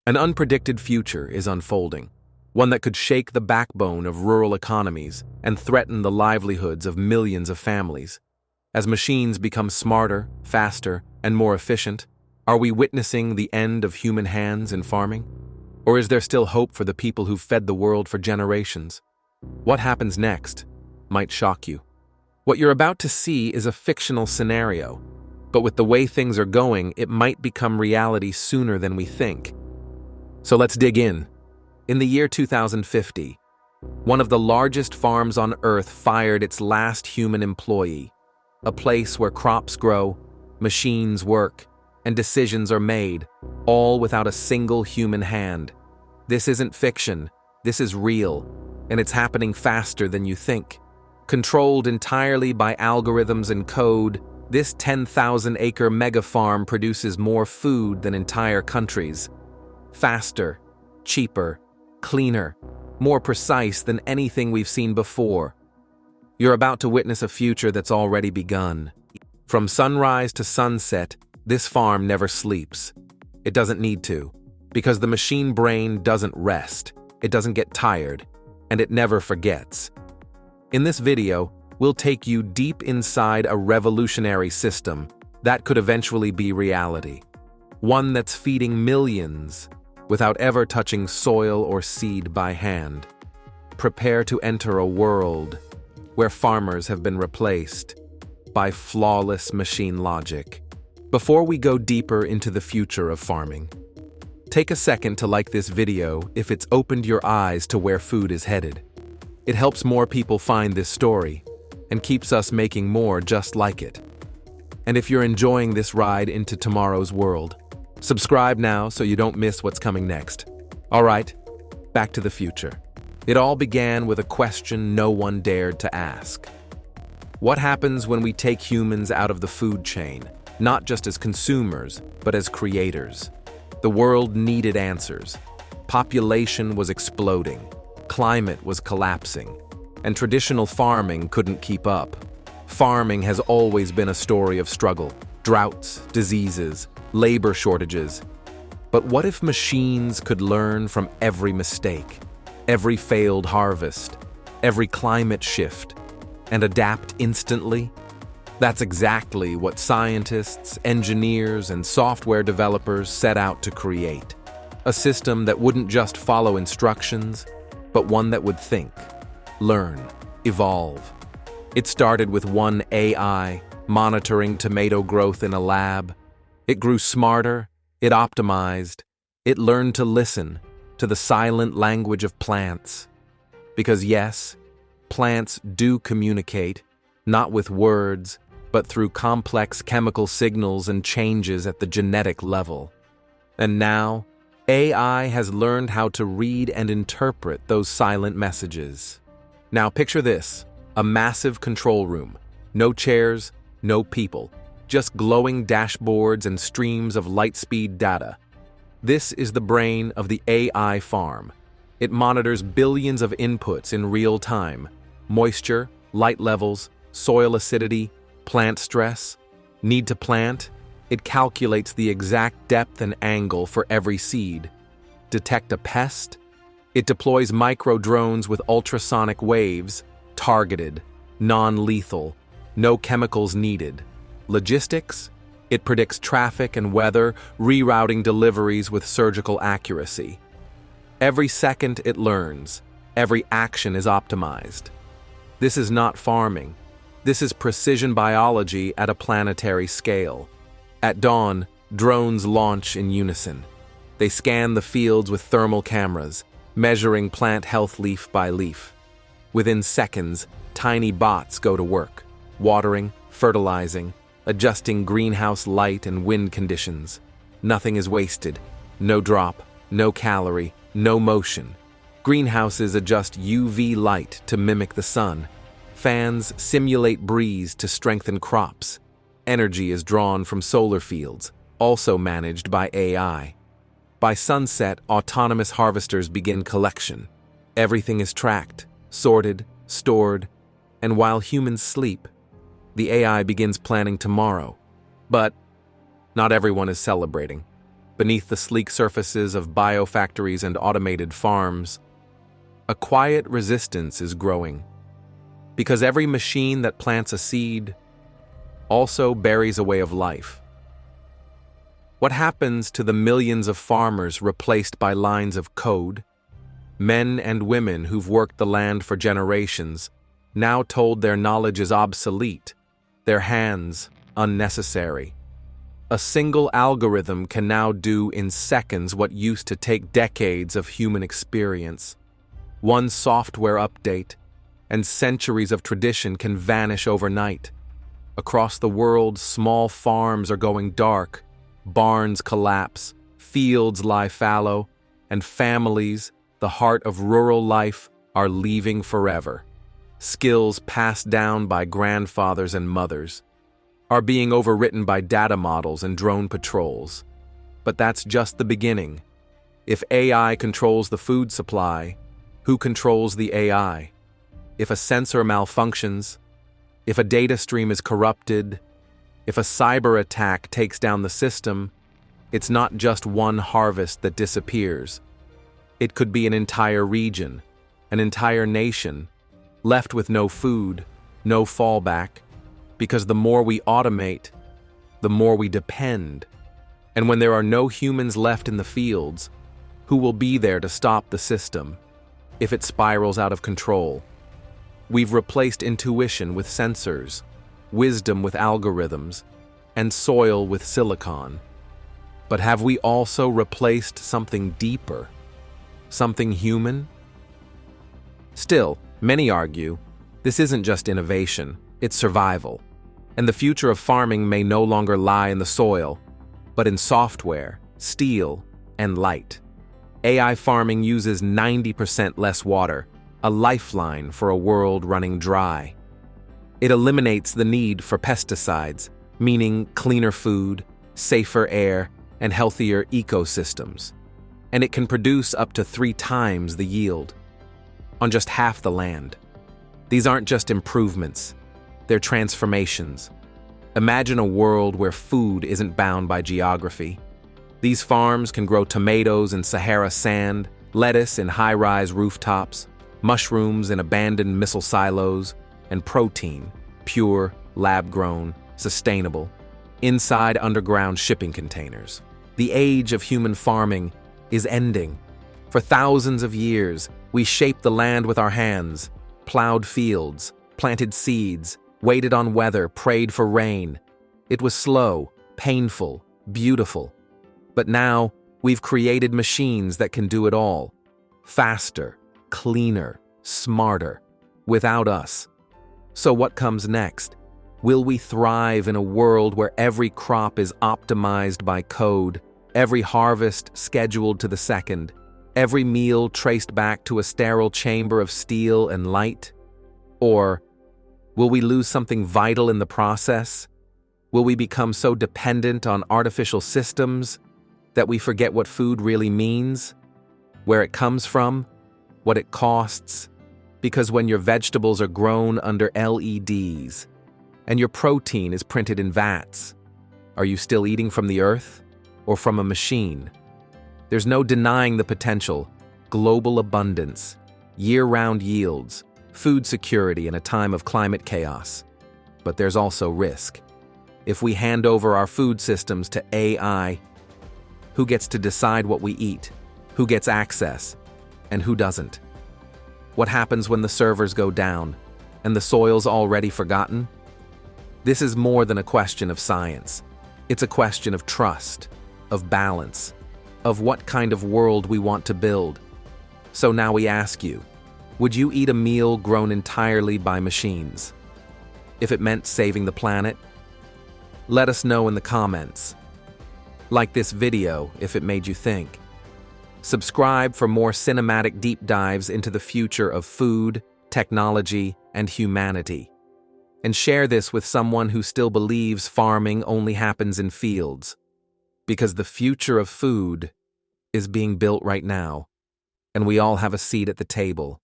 An unpredicted future is unfolding, one that could shake the backbone of rural economies and threaten the livelihoods of millions of families. As machines become smarter, faster, and more efficient, are we witnessing the end of human hands in farming? Or is there still hope for the people who've fed the world for generations? What happens next might shock you. What you're about to see is a fictional scenario, but with the way things are going, it might become reality sooner than we think. So let's dig in. In the year 2050, one of the largest farms on Earth fired its last human employee, a place where crops grow, machines work, and decisions are made, all without a single human hand. This isn't fiction, this is real, and it's happening faster than you think. Controlled entirely by algorithms and code, this 10,000-acre megafarm produces more food than entire countries. Faster, cheaper, cleaner, more precise than anything we've seen before. You're about to witness a future that's already begun. From sunrise to sunset, this farm never sleeps. It doesn't need to, because the machine brain doesn't rest, it doesn't get tired, and it never forgets. In this video, we'll take you deep inside a revolutionary system that could eventually be reality. One that's feeding millions without ever touching soil or seed by hand. Prepare to enter a world where farmers have been replaced by flawless machine logic. Before we go deeper into the future of farming, take a second to like this video if it's opened your eyes to where food is headed. It helps more people find this story and keeps us making more just like it. And if you're enjoying this ride into tomorrow's world, subscribe now so you don't miss what's coming next. All right, back to the future. It all began with a question no one dared to ask. What happens when we take humans out of the food chain, not just as consumers, but as creators? The world needed answers. Population was exploding. Climate was collapsing, and traditional farming couldn't keep up. Farming has always been a story of struggle, droughts, diseases, labor shortages. But what if machines could learn from every mistake, every failed harvest, every climate shift, and adapt instantly? That's exactly what scientists, engineers, and software developers set out to create. A system that wouldn't just follow instructions, but one that would think, learn, evolve. It started with one AI monitoring tomato growth in a lab. It grew smarter, it optimized, it learned to listen to the silent language of plants. Because yes, plants do communicate, not with words, but through complex chemical signals and changes at the genetic level. And now, AI has learned how to read and interpret those silent messages. Now picture this, a massive control room. No chairs, no people, just glowing dashboards and streams of light-speed data. This is the brain of the AI farm. It monitors billions of inputs in real time: moisture, light levels, soil acidity, plant stress, need to plant. It calculates the exact depth and angle for every seed. Detect a pest? It deploys micro-drones with ultrasonic waves, targeted, non-lethal, no chemicals needed. Logistics? It predicts traffic and weather, rerouting deliveries with surgical accuracy. Every second it learns, every action is optimized. This is not farming. This is precision biology at a planetary scale. At dawn, drones launch in unison. They scan the fields with thermal cameras, measuring plant health leaf by leaf. Within seconds, tiny bots go to work, watering, fertilizing, adjusting greenhouse light and wind conditions. Nothing is wasted. No drop, no calorie, no motion. Greenhouses adjust UV light to mimic the sun. Fans simulate breeze to strengthen crops. Energy is drawn from solar fields, also managed by AI. By sunset, autonomous harvesters begin collection. Everything is tracked, sorted, stored, and while humans sleep, the AI begins planning tomorrow. But not everyone is celebrating. beneath the sleek surfaces of biofactories and automated farms, a quiet resistance is growing. Because every machine that plants a seed also buries a way of life. What happens to the millions of farmers replaced by lines of code? Men and women who've worked the land for generations, now told their knowledge is obsolete, their hands unnecessary. A single algorithm can now do in seconds what used to take decades of human experience. One software update, and centuries of tradition can vanish overnight. Across the world, small farms are going dark, barns collapse, fields lie fallow, and families, the heart of rural life, are leaving forever. Skills passed down by grandfathers and mothers are being overwritten by data models and drone patrols. But that's just the beginning. If AI controls the food supply, who controls the AI? If a sensor malfunctions, if a data stream is corrupted, if a cyber attack takes down the system, it's not just one harvest that disappears. It could be an entire region, an entire nation, left with no food, no fallback, because the more we automate, the more we depend. And when there are no humans left in the fields, who will be there to stop the system if it spirals out of control? We've replaced intuition with sensors, wisdom with algorithms, and soil with silicon. But have we also replaced something deeper? Something human? Still, many argue, this isn't just innovation, it's survival. And the future of farming may no longer lie in the soil, but in software, steel, and light. AI farming uses 90% less water, a lifeline for a world running dry. It eliminates the need for pesticides, meaning cleaner food, safer air, and healthier ecosystems. And it can produce up to 3 times the yield on just half the land. These aren't just improvements, they're transformations. Imagine a world where food isn't bound by geography. These farms can grow tomatoes in Sahara sand, lettuce in high-rise rooftops, mushrooms in abandoned missile silos, and protein, pure, lab-grown, sustainable, inside underground shipping containers. The age of human farming is ending. For thousands of years, we shaped the land with our hands, plowed fields, planted seeds, waited on weather, prayed for rain. It was slow, painful, beautiful. But now, we've created machines that can do it all. Faster, cleaner, smarter, without us. So what comes next? Will we thrive in a world where every crop is optimized by code, every harvest scheduled to the second, every meal traced back to a sterile chamber of steel and light? Or will we lose something vital in the process? Will we become so dependent on artificial systems that we forget what food really means, where it comes from, what it costs? Because when your vegetables are grown under LEDs and your protein is printed in vats, are you still eating from the earth or from a machine? There's no denying the potential: global abundance, year-round yields, food security in a time of climate chaos. But there's also risk. If we hand over our food systems to AI, who gets to decide what we eat, who gets access, and who doesn't? What happens when the servers go down and the soil's already forgotten? This is more than a question of science. It's a question of trust, of balance, of what kind of world we want to build. So now we ask you, would you eat a meal grown entirely by machines? If it meant saving the planet? Let us know in the comments. Like this video if it made you think. Subscribe for more cinematic deep dives into the future of food, technology, and humanity. And share this with someone who still believes farming only happens in fields. Because the future of food is being built right now, and we all have a seat at the table.